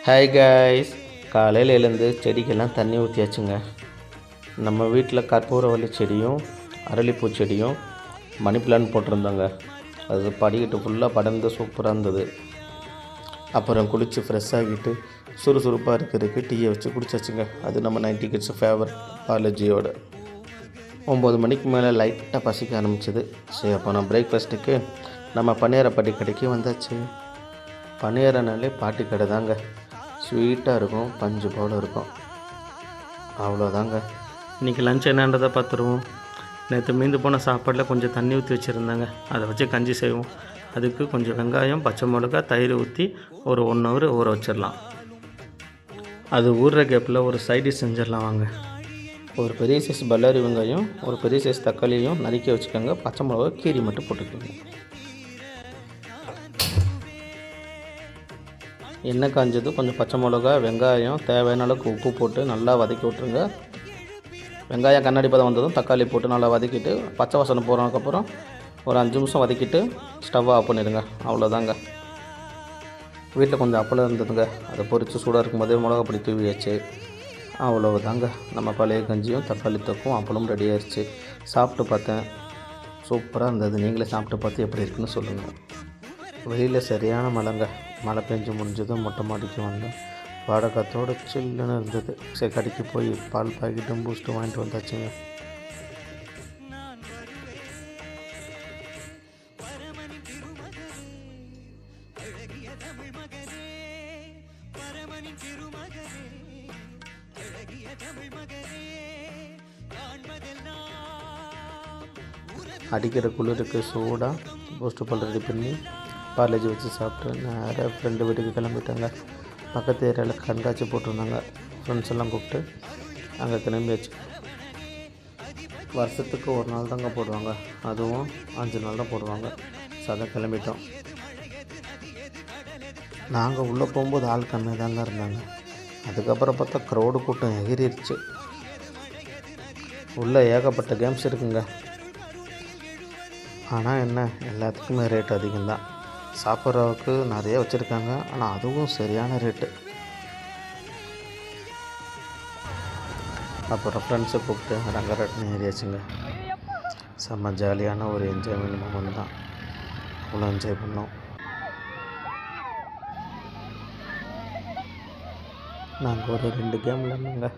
Hi guys, காலையில் எழுந்து செடிக்கெல்லாம் தண்ணி ஊற்றியாச்சுங்க. நம்ம வீட்டில் கற்பூரவள்ளி செடியும் அரளிப்பூ செடியும் மணி பிளான் போட்டிருந்தோங்க. அது படிக்கிட்டு ஃபுல்லாக படர்ந்து சூப்பராக இருந்தது. அப்புறம் குளித்து ஃப்ரெஷ் ஆகிட்டு சுறுசுறுப்பாக இருக்கிறதுக்கு டீயை வச்சு குடிச்சாச்சுங்க. அது நம்ம 90 கிட்ஸ் ஃபேவரட் பாலாஜியோட. 9 மணிக்கு மேலே லைட்டாக பசிக்க ஆரம்பிச்சிது. சரி, அப்போ நான் பிரேக்ஃபாஸ்ட்டுக்கு நம்ம பணியாரப்பட்டி கடைக்கு வந்தாச்சு. பணியாரனாலே பாட்டி கடை தாங்க. ஸ்வீட்டாக இருக்கும், பஞ்சு போல் இருக்கும், அவ்வளோதாங்க. இன்றைக்கி லஞ்ச் என்னன்றதை பார்த்துருவோம். நேற்று மீந்து போன சாப்பாட்டில் கொஞ்சம் தண்ணி ஊற்றி வச்சுருந்தாங்க, அதை வச்சு கஞ்சி செய்வோம். அதுக்கு கொஞ்சம் வெங்காயம், பச்சை மிளகா, தயிர் ஊற்றி ஒரு 1 ஹவர் ஊற வச்சிடலாம். அது ஊறுற கேப்பில் ஒரு சைடிஷ் செஞ்சிடலாம் வாங்க. ஒரு பெரிய சைஸ் பல்லாரி வெங்காயம், ஒரு பெரிய சைஸ் தக்காளியும் நறுக்கி வச்சுக்கோங்க. பச்சை மிளகா கீரி மட்டும் போட்டுக்கோங்க. எண்ணெய் காஞ்சது, கொஞ்சம் பச்சை மிளகா, வெங்காயம், தேவையான அளவுக்கு உப்பு போட்டு நல்லா வதக்கி விட்ருங்க. வெங்காயம் கண்ணாடி பதம் வந்ததும் தக்காளி போட்டு நல்லா வதக்கிட்டு பச்சை வாசனை போகிறதுக்கப்புறம் ஒரு 5 நிமிஷம் வதக்கிட்டு ஸ்டவ்வை ஆஃப் பண்ணிடுங்க. அவ்வளோதாங்க. வீட்டில் கொஞ்சம் அப்பளம் இருந்ததுங்க, அதை பொரித்து சூடாக இருக்கும்போதே மிளகாப்பொடி தூவியாச்சு. அவ்வளோதாங்க. நம்ம பழைய கஞ்சியும் தக்காளி தொக்கும் அப்பளம் ரெடி ஆயிடுச்சு. சாப்பிட்டு பார்த்தேன், சூப்பராக இருந்தது. நீங்களே சாப்பிட்டு பார்த்து எப்படி இருக்குன்னு சொல்லுங்கள். வெளியில் சரியான மழைங்க. மழை பெஞ்சு முடிஞ்சதும் மொட்டை மாடிக்கு வந்தேன். வாடகாத்தோடு சில்லுன்னு இருந்தது. சரி, கடைக்கு போய் பால் பாக்கெட்டும் பூஸ்ட்டு வாங்கிட்டு வந்தாச்சுங்க. அடிக்கிற குளிருக்கு சூடாக பூஸ்ட்டு பால் ரெடி பண்ணி பார்லேஜி வச்சு சாப்பிட்டு நேராக ஃப்ரெண்டு வீட்டுக்கு கிளம்பிட்டாங்க. பக்கத்து ஏரியாவில் கண்காட்சி போட்டிருந்தாங்க. ஃப்ரெண்ட்ஸ் எல்லாம் கூப்பிட்டு அங்கே கிளம்பியாச்சு. வருஷத்துக்கு ஒரு நாள் தாங்க போடுவாங்க, அதுவும் 5 நாள் தான் போடுவாங்க. அதை கிளம்பிட்டோம். நாங்கள் உள்ளே போகும்போது ஆள் கம்மியாக தாங்க இருந்தாங்க. அதுக்கப்புறம் பார்த்தா க்ரௌடு கூட்டம் எகிரிடுச்சு. உள்ளே ஏகப்பட்ட கேம்ஸ் இருக்குங்க. ஆனால் என்ன, எல்லாத்துக்குமே ரேட் அதிகம்தான். சாப்பிட்றவுக்கு நிறைய வச்சுருக்காங்க, ஆனால் அதுவும் சரியான ரேட்டு. அப்புறம் ஃப்ரெண்ட்ஸை கூப்பிட்டு ரங்கராட்டினம் ஏறியாச்சுங்க. செம்ம ஜாலியான ஒரு என்ஜாய்மெண்ட் மூமெண்ட் தான். அவ்வளோ என்ஜாய் பண்ணோம். நாங்கள் ஒரு 2 கேம் விளாண்டோங்க.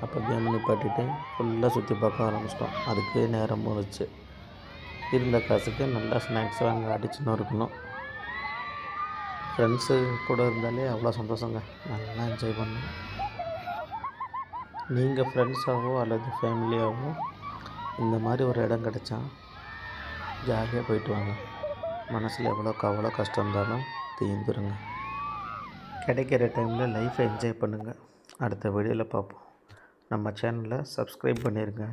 அப்போ கேம் நிப்பாட்டிட்டு ஃபுல்லாக சுற்றி பார்க்க ஆரம்பிச்சிட்டோம். அதுக்கே நேரம் போச்சு. இருந்த காசுக்கு நல்லா ஸ்நாக்ஸ் வாங்க அடிச்சுன்னு இருக்கணும். ஃப்ரெண்ட்ஸு கூட இருந்தாலே அவ்வளோ சந்தோஷங்க. நல்லா என்ஜாய் பண்ணோம். நீங்கள் ஃப்ரெண்ட்ஸாகவோ அல்லது ஃபேமிலியாகவோ இந்த மாதிரி ஒரு இடம் கிடச்சா ஜாலியாக போயிட்டு வாங்க. மனசில் எவ்வளோ கஷ்டம் இருந்தாலும் தீர்ந்துருங்க. கிடைக்கிற டைமில் லைஃப்பை என்ஜாய் பண்ணுங்கள். அடுத்த வீடியோவில் பார்ப்போம். நம்ம சேனலை சப்ஸ்கிரைப் பண்ணிடுங்க.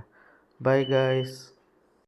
By guys.